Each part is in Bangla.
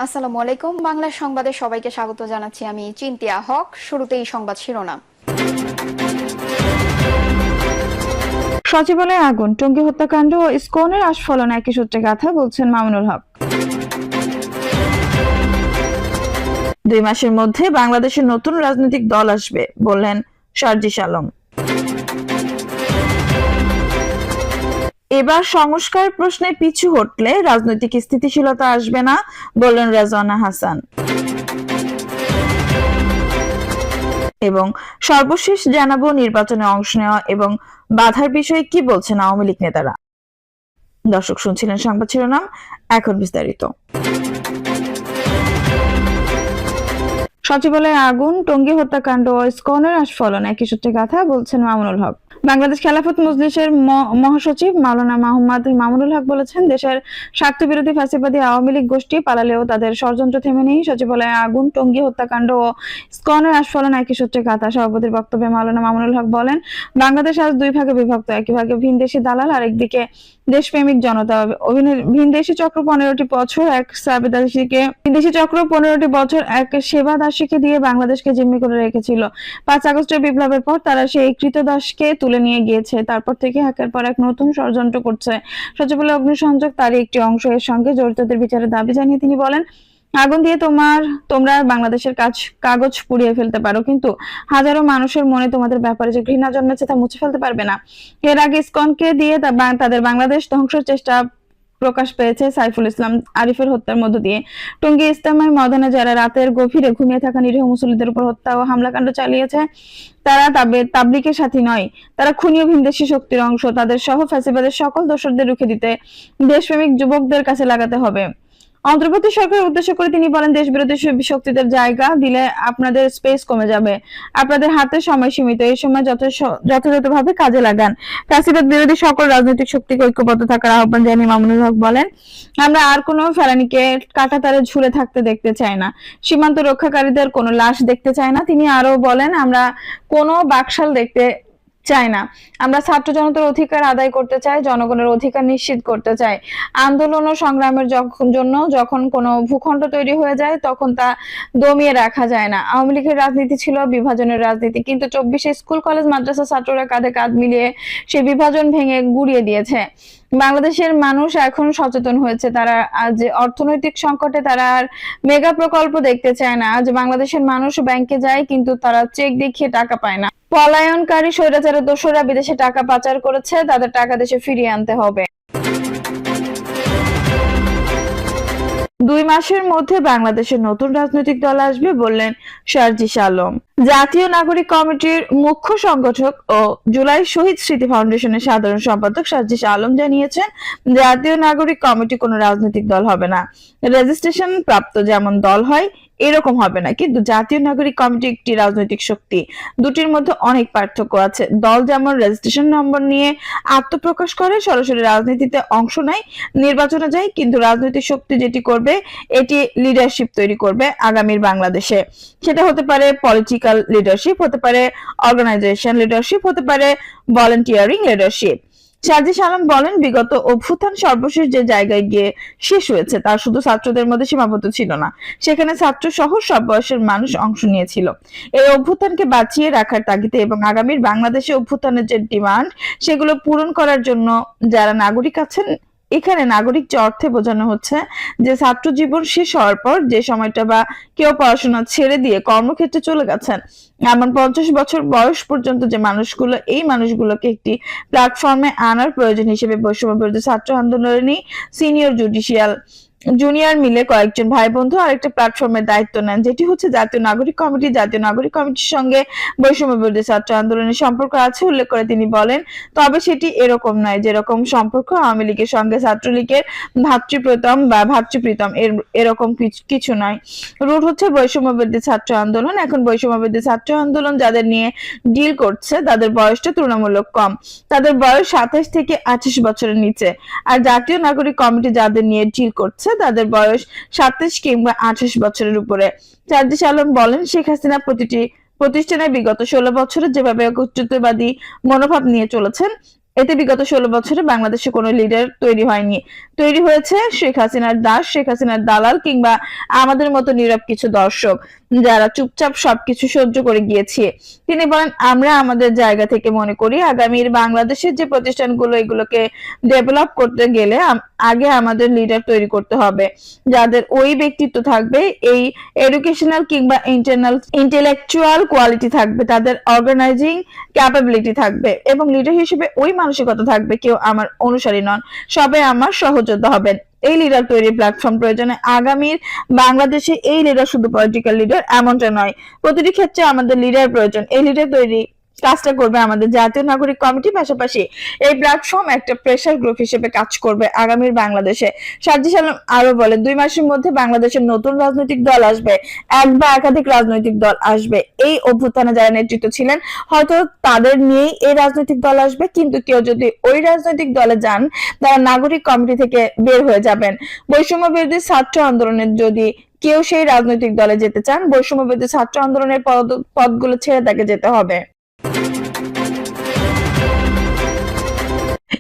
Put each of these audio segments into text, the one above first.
আসসালামু আলাইকুম। বাংলা সংবাদে সবাইকে স্বাগত জানাচ্ছি। আমি চিন্তিয়া হক। শুরুতেই সংবাদ শিরোনাম। সচিবালয়ে আগুন, টঙ্গী হত্যাকাণ্ড ও ইসকনের আস্ফলন একই সূত্রে গাথা, বলছেন মামুনুল হক। 2 মাসের মধ্যে বাংলাদেশের নতুন রাজনৈতিক দল আসবে, বললেন সার্জিস আলম। এবার সংস্কার প্রশ্নে পিছু হটলে রাজনৈতিক স্থিতিশীলতা আসবে না, বললেন রেজওয়ানা হাসান। এবং সর্বশেষ জানাবো নির্বাচনে অংশ নেওয়া এবং বাধার বিষয়ে কি বলছেন আওয়ামী লীগ নেতারা। দর্শক, শুনছিলেন সংবাদ শিরোনাম, এখন বিস্তারিত। সচিবালয়ে আগুন, টঙ্গী হত্যাকাণ্ড ও ইসকনের আস্ফলন একই সূত্রে গাথা, বলছেন মামুনুল হক। বাংলাদেশ খেলাফত মজলিসের মহাসচিব মাওলানা মোহাম্মদ মামুনুল হক বলেছেন, দেশের স্বার্থবিরোধী ফ্যাসিবাদী আওয়ামী লীগ গোষ্ঠী পালালেও তাদের ষড়যন্ত্র থেমে নেই। সচিবালয়ে আগুন, টঙ্গী হত্যাকাণ্ড ও ইসকনের আস্ফলন একই সূত্রে গাথা। সভাপতির বক্তব্যে মাওলানা মামুনুল হক বলেন, বাংলাদেশ আজ 2 ভাগে বিভক্ত। একই ভাগে ভিনদেশি দালাল, আরেকদিকে দেশপ্রেমিক জনতা। ভিনদেশি চক্র 15টি বছর এক সেবা দাসীকে দিয়ে বাংলাদেশকে জিম্মি করে রেখেছিল। 5 আগস্টের বিপ্লবের পর তারা সেই কৃতদাসকে তুলে নিয়ে গিয়েছে। তারপর থেকে একের পর এক নতুন ষড়যন্ত্র করছে। সচিবালয় অগ্নিসংযোগ তারই একটি অংশ। এর সঙ্গে জড়িতদের বিচারের দাবি জানিয়ে তিনি বলেন, আগুন দিয়ে তোমরা বাংলাদেশের কাগজ পুড়িয়ে ফেলতে পারো, কিন্তু হাজারো মানুষের মনে তোমাদের ব্যাপারে যে ঘৃণা জন্মেছে তা মুছে ফেলতে পারবে না। এর আগে ইসকনকে দিয়ে তাদের বাংলাদেশ ধ্বংসের চেষ্টা প্রকাশ পেয়েছে সাইফুল ইসলাম আরিফের হত্যার মধ্য দিয়ে। টঙ্গী ইস্তেমায় ময়দানে যারা রাতের গভীরে ঘুমিয়ে থাকা নিরীহ মুসল্লিদের উপর হত্যা ও হামলাকাণ্ড চালিয়েছে, তারা তাবলিগের সাথী নয়, তারা খুনি ও ভিনদেশী শক্তির অংশ। তাদের সহ ফ্যাসিবাদের সকল দোসরদের রুখে দিতে দেশপ্রেমিক যুবকদের কাছে লাগাতে হবে। অন্তর্বর্তী সরকারের উদ্দেশ্য করে তিনি বলেন, দেশবিরোধী শক্তিদের জায়গা দিলে আপনাদের স্পেস কমে যাবে। আপনাদের হাতে সময় সীমিত। এই সময় যথাযথভাবে কাজে লাগান। ফ্যাসিবাদ বিরোধী সকল রাজনৈতিক শক্তিকে ঐক্যবদ্ধ থাকার আহ্বান জানিয়ে মামুনুল হক বলেন, আমরা আর কোনো ফেলানিকে কাঁটাতারে ঝুলে থাকতে দেখতে চাই না। সীমান্ত রক্ষাকারীদের কোনো লাশ দেখতে চাই না। তিনি আরো বলেন, আমরা কোনো বাকশাল দেখতে চাই না। আমরা ছাত্র জনতার অধিকার আদায় করতে চাই, জনগণের অধিকার নিশ্চিত করতে চাই। আন্দোলন ও সংগ্রামের জন্য যখন কোনো ভূখণ্ড তৈরি হয়ে যায়, তখন তা দমিয়ে রাখা যায় না। আওয়ামী লীগের রাজনীতি ছিল বিভাজনের রাজনীতি, কিন্তু 24 স্কুল কলেজ মাদ্রাসা ছাত্ররা কাঁধে কাঁধ মিলিয়ে সেই বিভাজন ভেঙে গুড়িয়ে দিয়েছে। বাংলাদেশের মানুষ এখন সচেতন হয়েছে। তারা আজ অর্থনৈতিক সংকটে তারা আর মেগা প্রকল্প দেখতে চায় না। আজ বাংলাদেশের মানুষ ব্যাংকে যায়, কিন্তু তারা চেক দেখিয়ে টাকা পায় না। পলায়নকারী স্বৈরাচারের দোসররা বিদেশে টাকা পাচার করেছে, তাদের টাকা দেশে ফিরিয়ে আনতে হবে। 2 মাসের মধ্যে বাংলাদেশের নতুন রাজনৈতিক দল আসবে, বললেন সার্জিস আলম। জাতীয় নাগরিক কমিটির মুখ্য সংগঠক ও জুলাই শহীদ স্মৃতি ফাউন্ডেশনের সাধারণ সম্পাদক সার্জিস আলম জানিয়েছেন, জাতীয় নাগরিক কমিটি কোনো রাজনৈতিক দল হবে না। রেজিস্ট্রেশন প্রাপ্ত যেমন দল হয় এরকম হবে না, কিন্তু জাতীয় নাগরিক কমিটি একটি রাজনৈতিক শক্তি। দুটির মধ্যে অনেক পার্থক্য আছে। দল যেমন রেজিস্ট্রেশন নম্বর নিয়ে আত্মপ্রকাশ করে, সরাসরি রাজনীতিতে অংশ নেয়, নির্বাচনে যায়, কিন্তু রাজনৈতিক শক্তি যেটি করবে, এটি লিডারশিপ তৈরি করবে আগামীর বাংলাদেশে। সেটা হতে পারে পলিটিক্যাল লিডারশিপ, হতে পারে অর্গানাইজেশন লিডারশিপ, হতে পারে ভলান্টিয়ারিং লিডারশিপ। সার্জিস আলম বলেন, বিগত অভ্যুত্থান সর্বশেষ যে জায়গায় গিয়ে শেষ হয়েছে তা শুধু ছাত্রদের মধ্যে সীমাবদ্ধ ছিল না, সেখানে ছাত্র সহ সব বয়সের মানুষ অংশ নিয়েছিল। এই অভ্যুত্থানকে বাঁচিয়ে রাখার তাগিদে এবং আগামীর বাংলাদেশে অভ্যুত্থানের যে ডিমান্ড, সেগুলো পূরণ করার জন্য যারা নাগরিক আছেন, এখানে নাগরিক যে অর্থে বোঝানো হচ্ছে যে ছাত্র জীবন শেষ হওয়ার পর যে সময়টা বা কেউ পড়াশোনা ছেড়ে দিয়ে কর্মক্ষেত্রে চলে গেছেন, এমন 50 বছর বয়স পর্যন্ত যে মানুষগুলো, এই মানুষগুলোকে একটি প্ল্যাটফর্মে আনার প্রয়োজন হিসেবে বৈষম্য বিরোধী ছাত্র আন্দোলনেরই সিনিয়র জুনিয়র মিলে কয়েকজন ভাই বন্ধু আরেকটা প্ল্যাটফর্মের দায়িত্ব নেন, যেটি হচ্ছে জাতীয় নাগরিক কমিটি। জাতীয় নাগরিক কমিটির সঙ্গে বৈষম্য বিরোধী ছাত্র আন্দোলনের সম্পর্ক আছে উল্লেখ করে তিনি বলেন, তবে সেটি এরকম নয় যেরকম সম্পর্ক আওয়ামী লীগের সঙ্গে ছাত্রলীগের ভাতৃপ্রীতম এরকম কিছু নয়। রুট হচ্ছে বৈষম্য বিরোধী ছাত্র আন্দোলন। এখন বৈষম্য বিরোধী ছাত্র আন্দোলন যাদের নিয়ে ডিল করছে, তাদের বয়সটা তুলনামূলক কম, তাদের বয়স 27 থেকে 28 বছরের নিচে। আর জাতীয় নাগরিক কমিটি যাদের নিয়ে ডিল করছে, তাদের বয়স 27 কিংবা 28 বছরের উপরে। সার্জিস আলম বলেন, শেখ হাসিনা প্রতিটি প্রতিষ্ঠানে বিগত 16 বছরে যেভাবে একত্রিতবাদী মনোভাব নিয়ে চলেছেন, এতে বিগত 16 বছরে বাংলাদেশে কোনো লিডার তৈরি হয়নি। তৈরি হয়েছে শেখ হাসিনার দাস, শেখ হাসিনার দালাল কিংবা আমাদের মতো নীরব কিছু দর্শক যারা চুপচাপ সবকিছু সহ্য করে গিয়েছে। তিনি বলেন, আমরা আমাদের জায়গা থেকে মনে করি আগামীর বাংলাদেশের যে প্রতিষ্ঠানগুলো এগুলোকে ডেভেলপ করতে গেলে আগে আমাদের লিডার তৈরি করতে হবে, যাদের ওই ব্যক্তিত্ব থাকবে, এই এডুকেশনাল কিংবা ইন্টেলেকচুয়াল কোয়ালিটি থাকবে, তাদের অর্গানাইজিং ক্যাপাবিলিটি থাকবে এবং লিডার হিসেবে ওই মানসিকতা থাকবে কেউ আমার অনুসারী নন, সবাই আমার সহযোদ্ধা হবেন। এই লিডার তৈরির প্ল্যাটফর্ম প্রয়োজনে আগামীর বাংলাদেশে এই লিডার শুধু পলিটিক্যাল লিডার এমনটা নয়, প্রতিটি ক্ষেত্রে আমাদের লিডার প্রয়োজন। এই লিডার তৈরি কাজটা করবে আমাদের জাতীয় নাগরিক কমিটি, পাশাপাশি এই প্ল্যাটফর্ম একটা প্রেসার গ্রুপ হিসেবে কাজ করবে আগামীর বাংলাদেশে। সার্জিস আলম আরো বলে, 2 মাসের মধ্যে বাংলাদেশের নতুন রাজনৈতিক দল আসবে, এক বা একাধিক রাজনৈতিক দল আসবে। এই অভ্যুত্থানে যারা নেতৃত্ব ছিলেন হয়তো তাদের নিয়েই এই রাজনৈতিক দল আসবে, কিন্তু কেউ যদি ওই রাজনৈতিক দলে যান তারা নাগরিক কমিটি থেকে বের হয়ে যাবেন। বৈষম্য বিরোধী ছাত্র আন্দোলনের যদি কেউ সেই রাজনৈতিক দলে যেতে চান, বৈষম্য বিরোধী ছাত্র আন্দোলনের পদগুলো ছেড়ে তাকে যেতে হবে।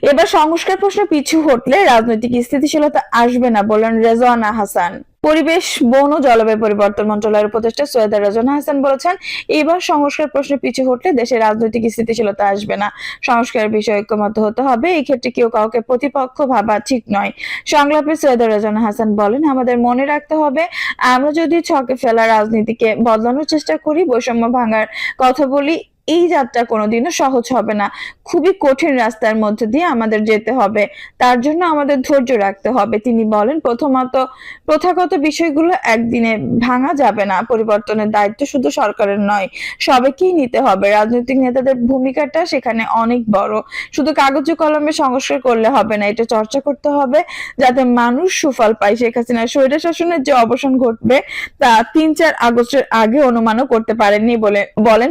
এবার সংস্কার প্রশ্ন পিছু হটলে রাজনৈতিক স্থিতিশীলতা আসবে না বললেন রেজওয়ানা হাসান। পরিবেশ, বন ও জলবায়ু পরিবর্তন মন্ত্রণালয়ের উপদেষ্টা সৈয়দা রেজওয়ানা হাসান বলেছেন, এবার সংস্কার প্রশ্ন পিছু হটলে দেশের রাজনৈতিক স্থিতিশীলতা আসবে না। সংস্কারের বিষয়ে ঐক্যমত্য হতে হবে, এই ক্ষেত্রে কেউ কাউকে প্রতিপক্ষ ভাবা ঠিক নয়। সংলাপে সৈয়দা রেজওয়ানা হাসান বলেন, আমাদের মনে রাখতে হবে, আমরা যদি ছকে ফেলা রাজনীতিকে বদলানোর চেষ্টা করি, বৈষম্য ভাঙার কথা বলি, এই যাত্রা কোনোদিনও সহজ হবে না। খুবই কঠিন রাস্তার মধ্যে দিয়ে আমাদের যেতে হবে, তার জন্য আমাদের ধৈর্য রাখতে হবে। তিনি বলেন, প্রথাগত বিষয়গুলো একদিনে ভাঙা যাবে না, পরিবর্তনের দায়িত্ব শুধু সরকারের নয়, সবাইকেই নিতে হবে। রাজনৈতিক নেতাদের ভূমিকাটা সেখানে অনেক বড়। শুধু কাগজে কলমে সংস্কার করলে হবে না, এটা চর্চা করতে হবে যাতে মানুষ সুফল পায়। শেখ হাসিনার স্বৈর শাসনের যে অবসান ঘটবে তা 3-4 আগস্টের আগে অনুমানও করতে পারেননি বলেন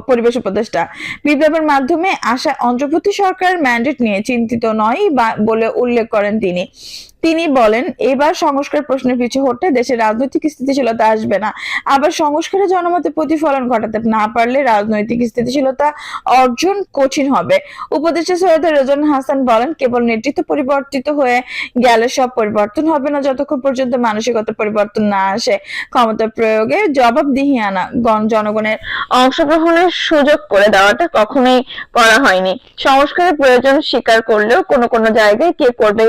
পরিবেশ উপদেষ্টা। বিপ্লবের মাধ্যমে আসা অন্তর্বর্তী সরকারের ম্যান্ডেট নিয়ে চিন্তিত নয় বলে উল্লেখ করেন তিনি বলেন, এবার সংস্কার প্রশ্নের পিছু হটে দেশের রাজনৈতিক স্থিতিশীলতা আসবে না। আবার সংস্কারে জনমতে প্রতিফলন ঘটাতে না পারলে রাজনৈতিক স্থিতিশীলতা অর্জন কঠিন হবে। উপদেষ্টা সৈয়দা রেজওয়ানা হাসান বলেন, কেবল নেতৃত্ব পরিবর্তিত হয়ে গেলে সব পরিবর্তন হবে না, যতক্ষণ পর্যন্ত মানসিকতা পরিবর্তন না আসে। ক্ষমতা প্রয়োগে জবাবদিহি আনা, জনগণের অংশগ্রহণের সুযোগ করে দেওয়াটা কখনোই করা হয়নি। সংস্কারের প্রয়োজন স্বীকার করলেও কোনো জায়গায় কে করবে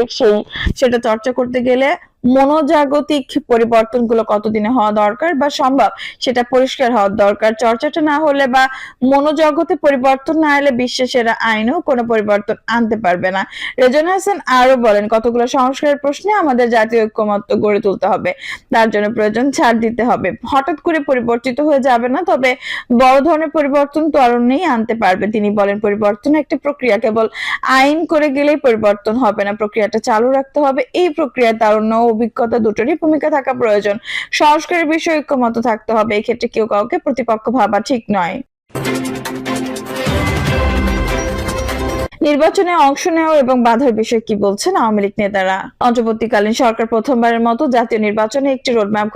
সেটা চর্চা করতে গেলে মনোজাগতিক পরিবর্তনগুলো কতদিনে হওয়া দরকার বা সম্ভব সেটা পরিষ্কার হওয়া দরকার। চর্চাটা না হলে বা মনোজগতে পরিবর্তন না এলে বিশ্বের আইনও কোনো পরিবর্তন আনতে পারবে না। রেজওয়ানা হাসান আরো বলেন, কতগুলো সংস্কারের প্রশ্নে আমাদের জাতীয় ঐক্যমত্য গড়ে তুলতে হবে, তার জন্য প্রয়োজন ছাড় দিতে হবে। হঠাৎ করে পরিবর্তিত হয়ে যাবে না, তবে বড় ধরনের পরিবর্তন ত্বরণেই আনতে পারবে। তিনি বলেন, পরিবর্তন একটা প্রক্রিয়া, কেবল আইন করে গেলেই পরিবর্তন হবে না, প্রক্রিয়াটা চালু রাখতে হবে। এই প্রক্রিয়ায় তারুণ্য অভিজ্ঞতা দুটোরই ভূমিকা থাকা প্রয়োজন। সংস্কারের বিষয়ে ঐক্যমত্য থাকতে হবে, এই ক্ষেত্রে কেউ কাউকে প্রতিপক্ষ ভাবা ঠিক নয়। নির্বাচনে অংশ নেওয়া এবং বাধার বিষয়ে কি বলছেন আওয়ামী লীগ নেতারা? অন্তর্বর্তীকালীন সরকার প্রথমবারের মতো জাতীয় নির্বাচনে একটি রোডম্যাপ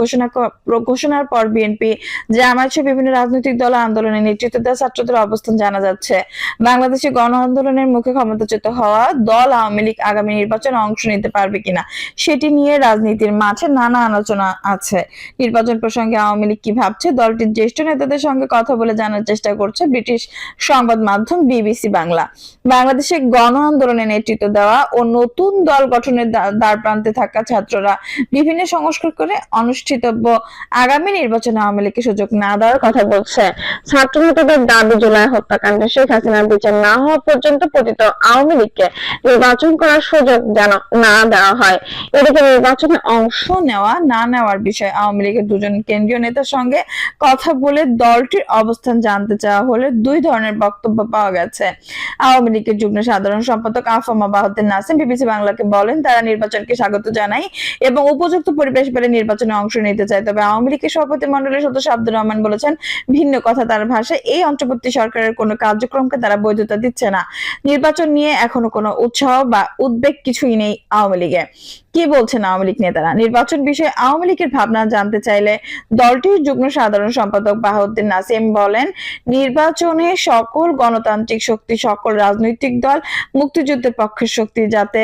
ঘোষণার পর বিএনপি, জামায়াত সহ বিভিন্ন রাজনৈতিক দল আন্দোলনে নেতৃত্ব দেওয়া ছাত্রদের অবস্থান জানা যাচ্ছে। বাংলাদেশে গণ আন্দোলনের মুখে ক্ষমতাচ্যুত হওয়া দল আওয়ামী লীগ আগামী নির্বাচনে অংশ নিতে পারবে কিনা সেটি নিয়ে রাজনীতির মাঠে নানা আলোচনা আছে। নির্বাচন প্রসঙ্গে আওয়ামী লীগ কি ভাবছে, দলটির জ্যেষ্ঠ নেতাদের সঙ্গে কথা বলে জানার চেষ্টা করছে ব্রিটিশ সংবাদ মাধ্যম বিবিসি বাংলা। বাংলাদেশে গণ আন্দোলনে নেতৃত্ব দেওয়া ও নতুন দল গঠনের দ্বারপ্রান্তে থাকা ছাত্ররা বিভিন্ন সংস্কার করে অনুষ্ঠিতব্য আগামী নির্বাচনে আওয়ামী লীগকে সুযোগ না দেওয়ার কথা বলছে। ছাত্র নেতাদের দাবি, জুলাই হত্যাকাণ্ডে শেখ হাসিনার বিচার না হওয়া পর্যন্ত পতিত আওয়ামী লীগকে নির্বাচন করার সুযোগ যেন না দেওয়া হয়। এদিকে নির্বাচনে অংশ নেওয়া না নেওয়ার বিষয়ে আওয়ামী লীগের দুজন কেন্দ্রীয় নেতার সঙ্গে কথা বলে দলটির অবস্থান জানতে চাওয়া হলে 2 ধরনের বক্তব্য পাওয়া গেছে। আওয়ামী লীগের যুগ্ম সাধারণ সম্পাদক আফামা বাহাউদ্দিন নাসিম বিবিসি বাংলাকে বলেন, তারা নির্বাচনকে স্বাগত জানায় এবং উপযুক্ত পরিবেশ পেলে নির্বাচনে অংশ নিতে চায়। তবে আওয়ামী লীগের সভাপতি মণ্ডলীর সদস্য আব্দুর রহমান বলেছেন ভিন্ন কথা। তার ভাষায়, এই অন্তর্বর্তী সরকারের কোনো কার্যক্রমকে তারা বৈধতা দিচ্ছে না। নির্বাচন নিয়ে এখনো কোনো উৎসাহ বা উদ্বেগ কিছুই নেই আওয়ামী লীগে। কি বলছেন আওয়ামী লীগ নেতারা? নির্বাচন বিষয়ে আওয়ামী লীগের ভাবনা জানতে চাইলে দলটির যুগ্ম সাধারণ সম্পাদক বাহাউদ্দিন নাসিম বলেন, নির্বাচনে সকল গণতান্ত্রিক শক্তি, সকল রাজনৈতিক দল মুক্তিযুদ্ধের পক্ষের শক্তি যাতে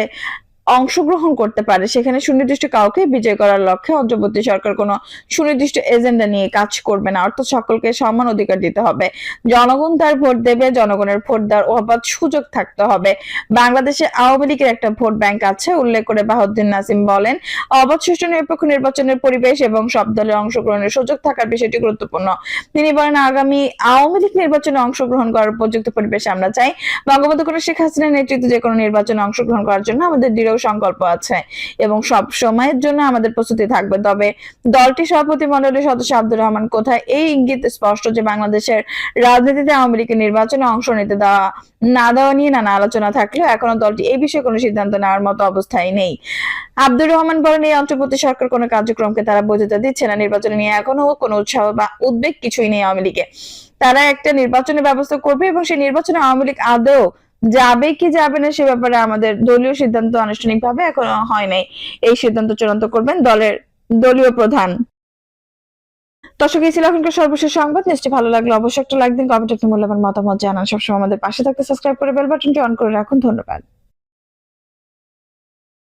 অংশগ্রহণ করতে পারে, সেখানে সুনির্দিষ্ট কাউকে বিজয় করার লক্ষ্যে অন্তর্বর্তী সরকার কোনো সুনির্দিষ্ট এজেন্ডা নিয়ে কাজ করবে না। অর্থাৎ সকলকে সমান অধিকার দিতে হবে, জনগণ তার ভোট দেবে, জনগণের ভোট দেওয়ার অবাধ সুযোগ থাকতে হবে। বাংলাদেশে আওয়ামী লীগের একটা ভোট ব্যাংক আছে উল্লেখ করে বাহাউদ্দিন নাসিম বলেন, অবাধ সুষ্ঠু নিরপেক্ষ নির্বাচনের পরিবেশ এবং সব দলের অংশগ্রহণের সুযোগ থাকার বিষয়টি গুরুত্বপূর্ণ। তিনি বলেন, আগামী আওয়ামী লীগ নির্বাচনে অংশগ্রহণ করার উপযুক্ত পরিবেশ আমরা চাই। বঙ্গবন্ধু শেখ হাসিনার নেতৃত্বে যে কোনো নির্বাচনে অংশগ্রহণ করার জন্য আমাদের দৃঢ় সংকল্প আছে এবং সব সময়ের জন্য আমাদের প্রস্তুতি থাকবে। তবে দলটি সভাপতি মণ্ডলীর সদস্য আব্দুর রহমান কোথায় এই ইঙ্গিত স্পষ্ট যে বাংলাদেশের রাজনীতিতে আওয়ামী লীগের নির্বাচনে অংশ নিতে দেওয়া না দেওয়া নিয়ে নানা আলোচনা থাকলেও এখনো দলটি এই বিষয়ে কোনো সিদ্ধান্ত নেওয়ার মতো অবস্থায় নেই। আব্দুর রহমান বলেন, এই অন্তর্বর্তী সরকার কোনো কার্যক্রমকে তারা বৈধতা দিচ্ছে না। নির্বাচন নিয়ে এখনো কোনো উৎসাহ বা উদ্বেগ কিছুই নেই আওয়ামী লীগে। তারা একটা নির্বাচনের ব্যবস্থা করবে এবং সেই নির্বাচনে আওয়ামী লীগ আদৌ যাবে কি যাবে না সে ব্যাপারে আমাদের দলীয় সিদ্ধান্ত আনুষ্ঠানিকভাবে এখনো হয় নাই। এই সিদ্ধান্ত চূড়ান্ত করবেন দলের দলীয় প্রধান। দর্শক, এই ছিল এখনকার সর্বশেষ সংবাদ। নিশ্চয়ই ভালো লাগলো অবশ্যই একটা লাইক দিন, কমেন্টে মূল্যবান মতামত জানান। সবসময় আমাদের পাশে থাকতে সাবস্ক্রাইব করে বেল বাটনটি অন করে রাখুন। ধন্যবাদ।